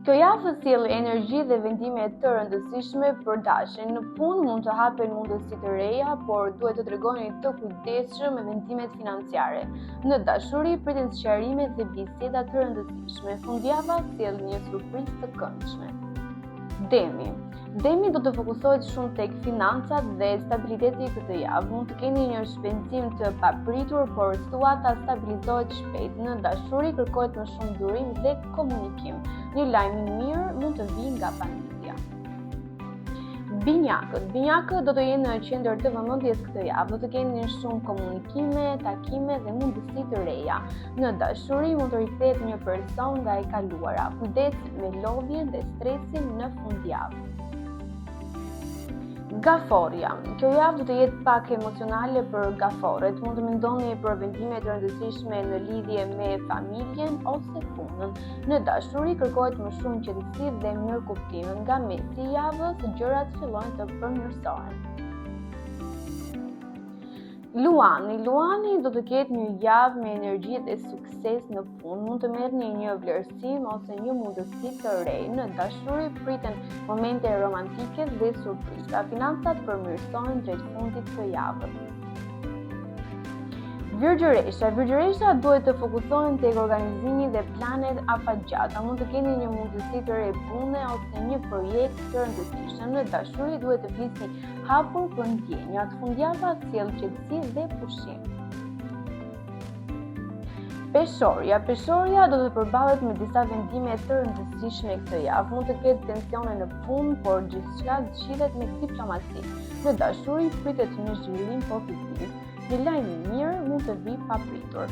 Kjo javë sjell energji dhe vendime të rëndësishme për dashin. Në punë mund të hapen mundësi të reja, por duhet të tregoni të kujdesshëm me vendimet financiare. Në dashuri priten sqarime dhe biseda të rëndësishme. Fundjava sjell një surprizë të këndshme. Demi do të fokusohet shumë tek financat dhe stabiliteti këtë javë. Mund të keni një shpenzim të papritur, por situata stabilizohet shpejt. Në dashuri kërkohet më shumë durim dhe komunikim. Një lajm i mirë mund të vijë nga familja. Binjakët do të jenë në qendër të vëmendjes këtë javë. Do të keni shumë komunikime, takime dhe mundësi të reja. Në dashuri mund të rikthehet një person nga e kaluara. Kujdes me lodhjen dhe stresin në fundjavë. Gaforja. Kjo javë do të jetë pak emocionale për gaforët. Mund të mendoni për vendime të rëndësishme në lidhje me familjen ose punën. Në dashuri kërkohet më shumë qetësi dhe mirëkuptim. Nga mesi i javës gjërat fillojnë të përmirësohen. Luani do të ketë një javë me energji dhe sukses në punë. Mund të merrni një vlerësim ose një mundësi të re. Në dashuri priten momente romantike dhe surpriza. Financat përmirësohen drejt fundit të javës. Virgjëresha duhet të fokusohen tek organizimi dhe planet afatgjata. Mund të keni një mundësi të re pune ose një projekt të rëndësishëm. Në dashuri duhet të flisni hapur për ndjenjat. Fundjava sjell qetësi dhe pushim. Peshorja do të përballet me disa vendime të rëndësishme këtë javë. Mund të ketë tensione në punë, por gjithçka zgjidhet me diplomaci. Në dashuri pritet një zhvillim pozitiv. Një lajm i mirë mund të vijë papritur.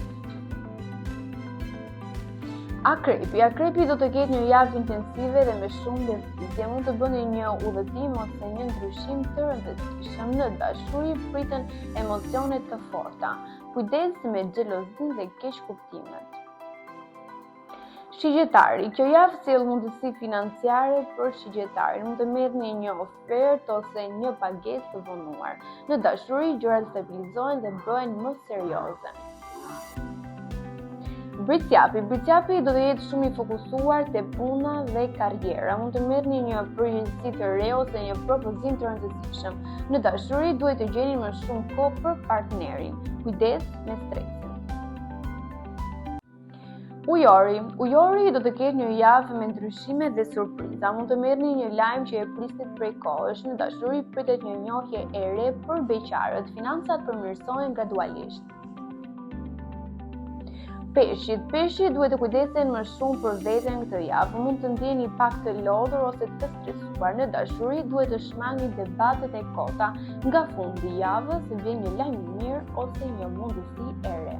Akrepi do të ketë një javë intensive dhe me shumë lëvizje. Mund të bëni një udhëtim ose një ndryshim të rëndësishëm. Në dashuri priten emocione të forta. Kujdes me xhelozinë dhe keqkuptimet. Shigjetari. Kjo javë sjell mundësi financiare për shigjetarin. Mund të merrni një ofertë ose një pagesë të vonuar. Në dashuri gjërat stabilizohen dhe bëhen më serioze. Britjapi do të jetë shumë i fokusuar te puna dhe karriera. Mund të merrni një përgjegjësi të re ose një propozim të rëndësishëm. Në dashuri duhet të gjeni më shumë kohë për partnerin. Kujdes me stresin. Ujori do të ketë një javë me ndryshime dhe surpriza. Mund të merrni një lajm që e prisni prej kohësh. Në dashuri pritet një njohje e re për beqarët. Financat përmirësohen gradualisht. Peshqit duhet të kujdesen më shumë për veten këtë javë. Mund të ndjeni pak të lodhur ose të stresuar. Në dashuri duhet të shmangni debatet e kota. Nga fundi i javës vjen një lajm i mirë ose një mundësi e re.